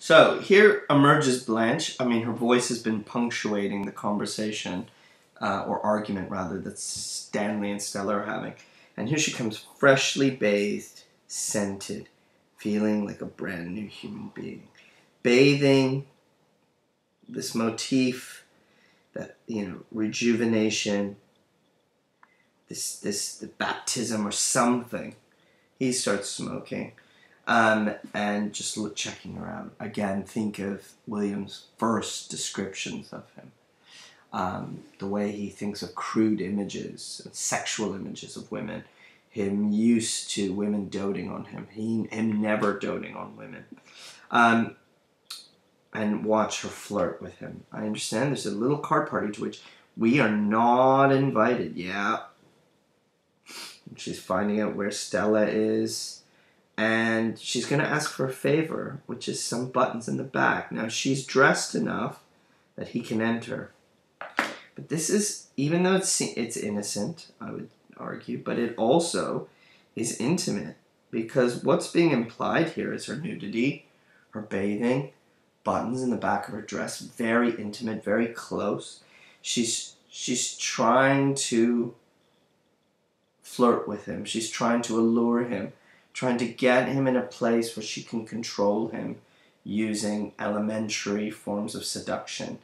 So here emerges Blanche. I mean, her voice has been punctuating the conversation, or argument rather, that Stanley and Stella are having. And here she comes, freshly bathed, scented, feeling like a brand new human being. Bathing, this motif, that, rejuvenation, the baptism or something. He starts smoking. And just checking around. Again, think of William's first descriptions of him. The way he thinks of crude images, sexual images of women. Him used to women doting on him. Him never doting on women. And watch her flirt with him. I understand there's a little card party to which we are not invited. Yeah. She's finding out where Stella is. And she's going to ask for a favor, which is some buttons in the back. Now, she's dressed enough that he can enter. But this is, even though it's innocent, I would argue, but it also is intimate. Because what's being implied here is her nudity, her bathing, buttons in the back of her dress, very intimate, very close. She's trying to flirt with him. She's trying to allure him. Trying to get him in a place where she can control him using elementary forms of seduction.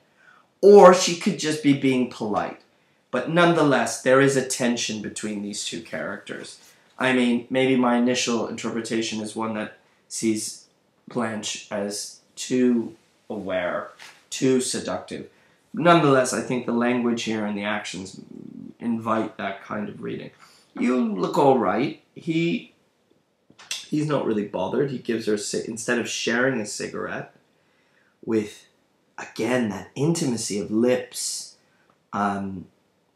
Or she could just be being polite. But nonetheless, there is a tension between these two characters. I mean, maybe my initial interpretation is one that sees Blanche as too aware, too seductive. Nonetheless, I think the language here and the actions invite that kind of reading. You look all right. He's not really bothered. He gives her, instead of sharing a cigarette with, again, that intimacy of lips,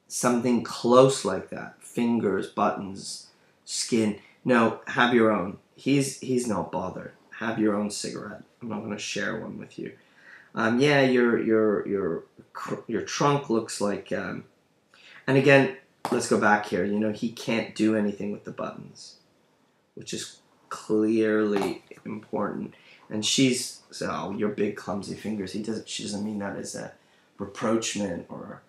something close like that, fingers, buttons, skin. No, have your own. He's not bothered. Have your own cigarette. I'm not going to share one with you. Yeah, your trunk looks like, and again, let's go back here. He can't do anything with the buttons, which is clearly important. And she's, oh, your big clumsy fingers. She doesn't mean that as a reproachment or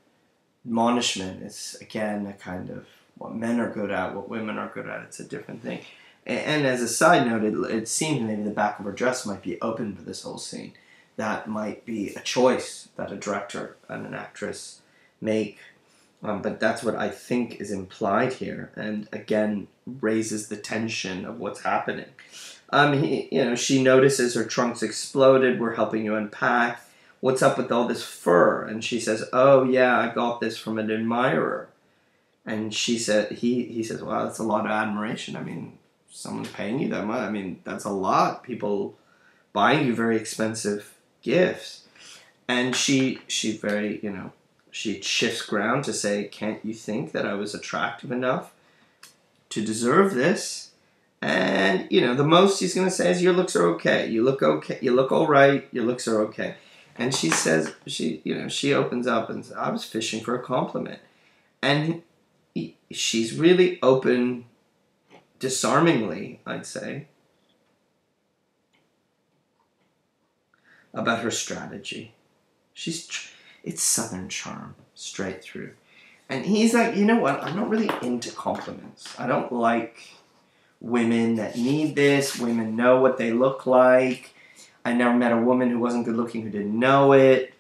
admonishment. It's, again, a kind of what men are good at, what women are good at. It's a different thing. And as a side note, it seems maybe the back of her dress might be open for this whole scene. That might be a choice that a director and an actress make. But that's what I think is implied here, and again raises the tension of what's happening. She notices her trunk's exploded. We're helping you unpack. What's up with all this fur? And she says, "Oh yeah, I got this from an admirer." And he says, "Wow, that's a lot of admiration. I mean, someone's paying you that much. I mean, that's a lot. People buying you very expensive gifts." And she very, she shifts ground to say, "Can't you think that I was attractive enough to deserve this?" And, the most he's going to say is, "Your looks are okay. You look okay. You look all right. Your looks are okay." And she says, she opens up and says, "I was fishing for a compliment." And she's really open, disarmingly, I'd say, about her strategy. It's Southern charm, straight through. And he's like, "You know what? I'm not really into compliments. I don't like women that need this. Women know what they look like. I never met a woman who wasn't good looking who didn't know it.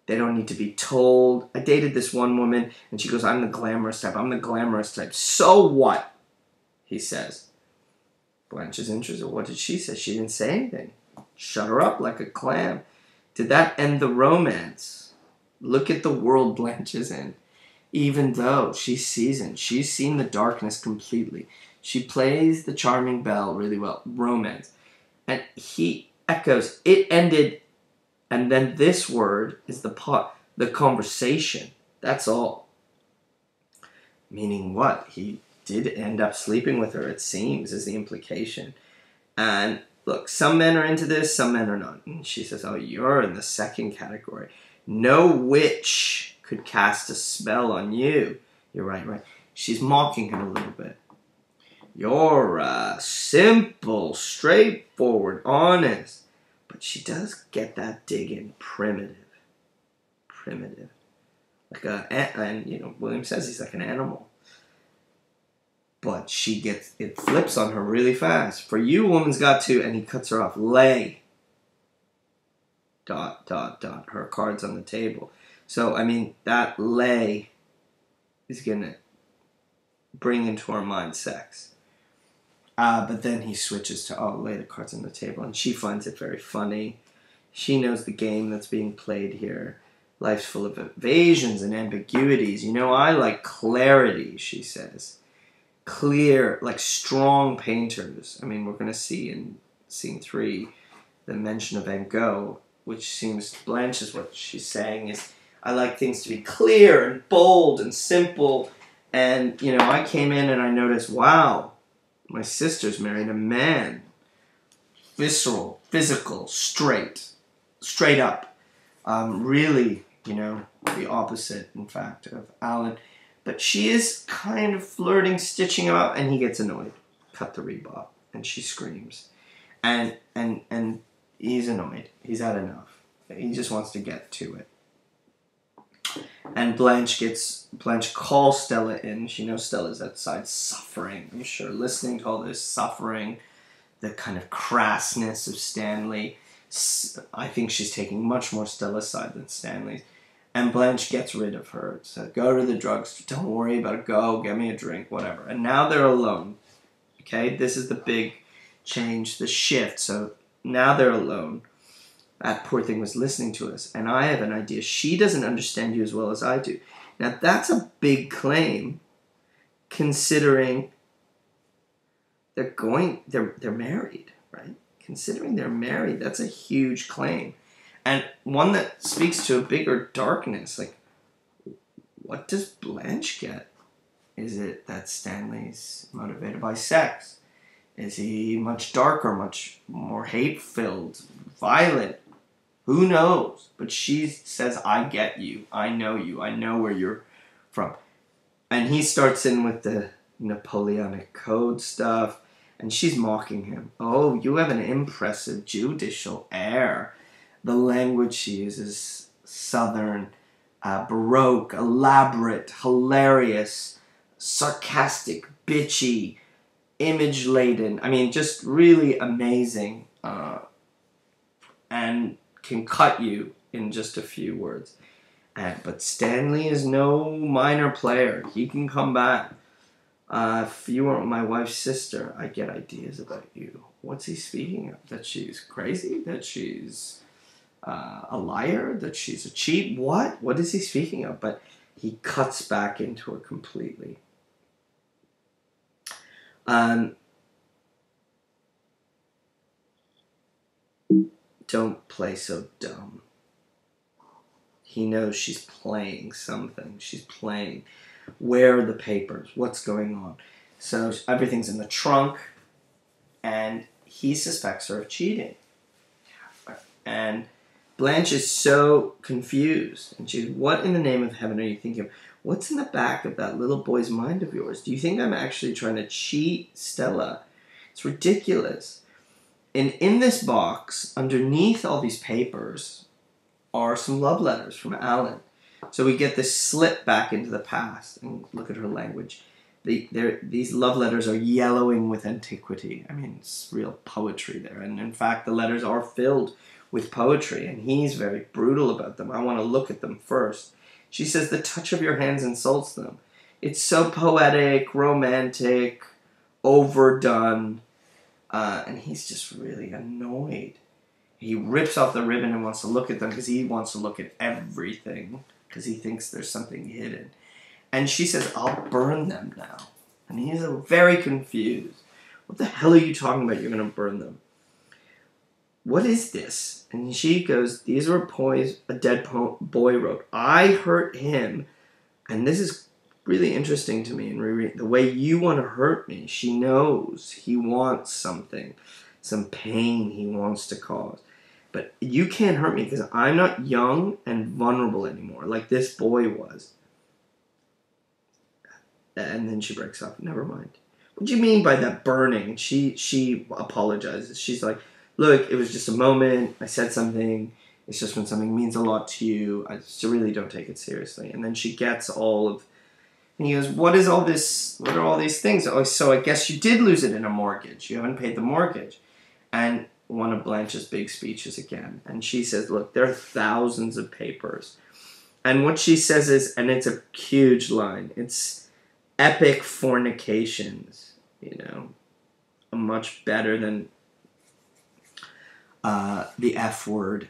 They don't need to be told. I dated this one woman, and she goes, 'I'm the glamorous type. I'm the glamorous type.' So what?" he says. Blanche is interested. What did she say? She didn't say anything. Shut her up like a clam. Did that end the romance? Look at the world Blanche is in. Even though she's seasoned, she's seen the darkness completely. She plays the charming belle really well. Romance. And he echoes, "It ended," and then this word is the conversation. That's all. Meaning what? He did end up sleeping with her, it seems, is the implication. And look, some men are into this, some men are not. And she says, "Oh, you're in the second category. No witch could cast a spell on you." You're right. She's mocking him a little bit. "You're simple, straightforward, honest. But she does get that dig in primitive. And William says he's like an animal. But it flips on her really fast. For you, woman's got to, and he cuts her off. Lay. ... Her card's on the table. So, that lay is going to bring into our mind sex. But then he switches to, lay the cards on the table. And she finds it very funny. She knows the game that's being played here. Life's full of evasions and ambiguities. I like clarity, she says. Clear, like strong painters. We're going to see in scene 3 the mention of Van Gogh, which seems, Blanche is what she's saying is, I like things to be clear and bold and simple. And, I came in and I noticed, wow, my sister's married a man. Visceral, physical, straight up. Really, the opposite, in fact, of Alan. But she is kind of flirting, stitching him up, and he gets annoyed. Cut the rebop. And she screams. And he's annoyed. He's had enough. He just wants to get to it. And Blanche calls Stella in. She knows Stella's outside suffering, I'm sure, listening to all this suffering, the kind of crassness of Stanley. I think she's taking much more Stella's side than Stanley's. And Blanche gets rid of her. So go to the drugstore. Don't worry about it. Go, get me a drink, whatever. And now they're alone. Okay, this is the big change, the shift. So now they're alone. That poor thing was listening to us. And I have an idea. She doesn't understand you as well as I do. Now that's a big claim, considering they're married, right? Considering they're married, that's a huge claim. And one that speaks to a bigger darkness. Like, what does Blanche get? Is it that Stanley's motivated by sex? Is he much darker, much more hate-filled, violent? Who knows? But she says, I get you. I know you. I know where you're from. And he starts in with the Napoleonic Code stuff. And she's mocking him. Oh, you have an impressive judicial air. The language she uses, southern, baroque, elaborate, hilarious, sarcastic, bitchy, image-laden. Just really amazing. And can cut you in just a few words. But Stanley is no minor player. He can come back. If you weren't my wife's sister, I get ideas about you. What's he speaking of? That she's crazy? That she's a liar? That she's a cheat? What? What is he speaking of? But he cuts back into her completely. Don't play so dumb. He knows she's playing something. She's playing. Where are the papers? What's going on? So everything's in the trunk, and he suspects her of cheating. And Blanche is so confused. And she's, what in the name of heaven are you thinking of? What's in the back of that little boy's mind of yours? Do you think I'm actually trying to cheat Stella? It's ridiculous. And in this box, underneath all these papers, are some love letters from Alan. So we get this slip back into the past. And look at her language. These love letters are yellowing with antiquity. It's real poetry there. And in fact, the letters are filled with poetry. And he's very brutal about them. I want to look at them first. She says, the touch of your hands insults them. It's so poetic, romantic, overdone. And he's just really annoyed. He rips off the ribbon and wants to look at them because he wants to look at everything because he thinks there's something hidden. And she says, I'll burn them now. And he's very confused. What the hell are you talking about? You're going to burn them. What is this? And she goes, these were poems a dead boy wrote. I hurt him. And this is really interesting to me in rereading. The way you want to hurt me, she knows he wants something. Some pain he wants to cause. But you can't hurt me because I'm not young and vulnerable anymore, like this boy was. And then she breaks up. Never mind. What do you mean by that burning? She apologizes. She's like, look, it was just a moment. I said something. It's just when something means a lot to you. I just really don't take it seriously. And then she gets all of... And he goes, what is all this? What are all these things? Oh, so I guess you did lose it in a mortgage. You haven't paid the mortgage. And one of Blanche's big speeches again. And she says, look, there are thousands of papers. And what she says is, and it's a huge line, it's epic fornications, you know, much better than the F word.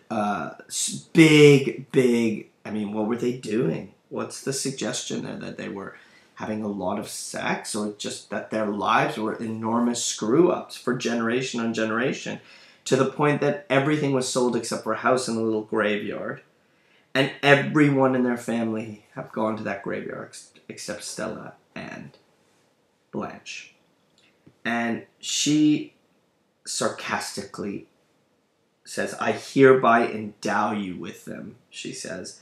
Big, I mean, what were they doing? What's the suggestion there? That they were having a lot of sex, or just that their lives were enormous screw-ups for generation on generation, to the point that everything was sold except for a house and a little graveyard. And everyone in their family have gone to that graveyard except Stella and Blanche. And she sarcastically says, I hereby endow you with them, she says.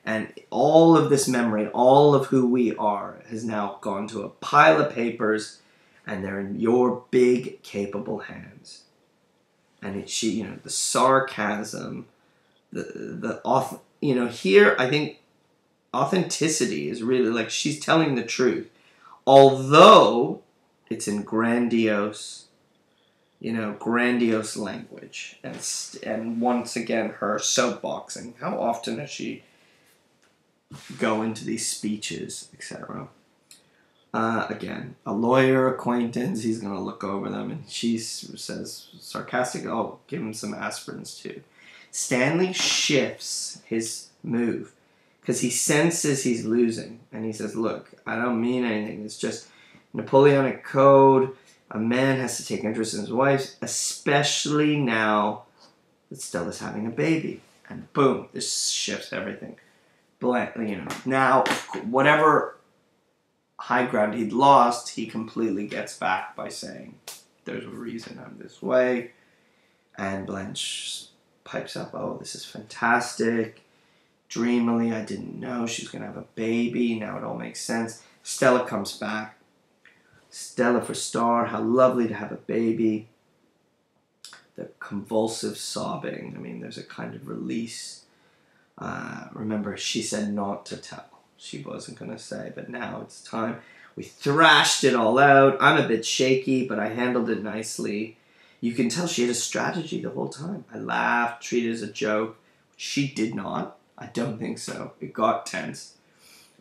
And all of this memory, all of who we are, has now gone to a pile of papers, and they're in your big, capable hands. And she, you know, the sarcasm, you know, here I think authenticity is really like she's telling the truth, although it's in grandiose, you know, grandiose language, and once again her soapboxing. How often does she go into these speeches, etc.? Again, a lawyer acquaintance, he's going to look over them, and she says sarcastic, oh, give him some aspirins too. Stanley shifts his move because he senses he's losing, and he says, look, I don't mean anything. It's just Napoleonic code. A man has to take interest in his wife, especially now that Stella's having a baby. And boom, this shifts everything. You know, now whatever high ground he'd lost, he completely gets back by saying, there's a reason I'm this way. And Blanche pipes up, oh, this is fantastic. Dreamily, I didn't know she was going to have a baby. Now it all makes sense. Stella comes back. Stella for star, how lovely to have a baby. The convulsive sobbing, I mean, there's a kind of release. Remember, she said not to tell. She wasn't going to say, but now it's time. We thrashed it all out. I'm a bit shaky, but I handled it nicely. You can tell she had a strategy the whole time. I laughed, treated it as a joke. She did not. I don't think so. It got tense.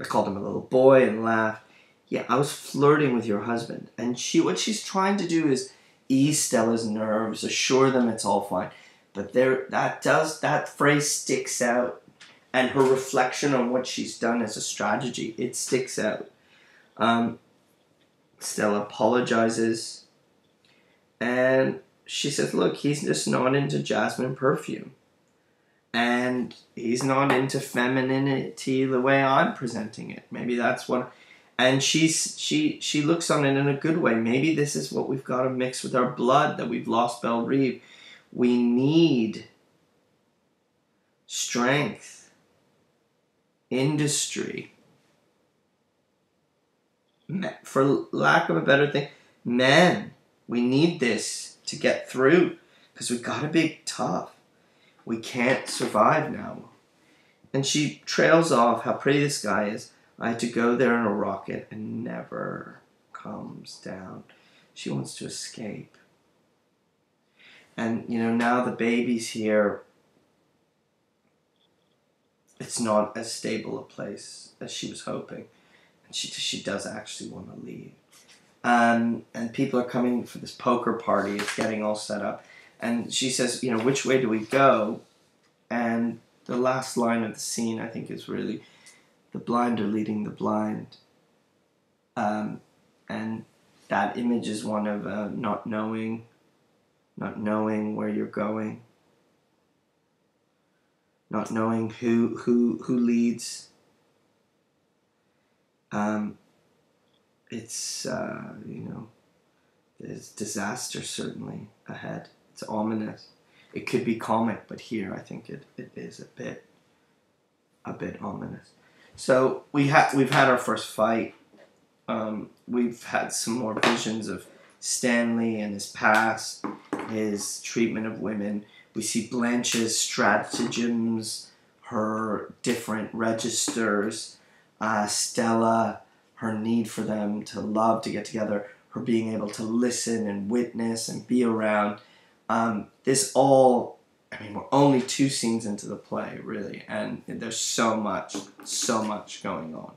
I called him a little boy and laughed. Yeah, I was flirting with your husband. And what she's trying to do is ease Stella's nerves, assure them it's all fine. But that phrase sticks out. And her reflection on what she's done as a strategy, it sticks out. Stella apologizes. And she says, look, he's just not into jasmine perfume. And he's not into femininity the way I'm presenting it. Maybe that's what... And she looks on it in a good way. Maybe this is what we've got to mix with our blood, that we've lost Belle Reve. We need strength, industry, for lack of a better thing, men. We need this to get through, because we've got to be tough. We can't survive now. And she trails off, how pretty this guy is. I had to go there in a rocket and never comes down. She wants to escape. And, you know, now the baby's here. It's not as stable a place as she was hoping. And she does actually want to leave. And people are coming for this poker party. It's getting all set up. And she says, you know, which way do we go? And the last line of the scene, I think, is really... The blind are leading the blind. And that image is one of not knowing where you're going. Not knowing who leads. It's, you know, there's disaster certainly ahead. It's ominous. It could be comic, but here I think it is a bit ominous. So we've had our first fight. We've had some more visions of Stanley and his past. his treatment of women. We see Blanche's stratagems, her different registers, Stella, her need for them to love, to get together, her being able to listen and witness and be around. This all, I mean, we're only 2 scenes into the play, really, and there's so much going on.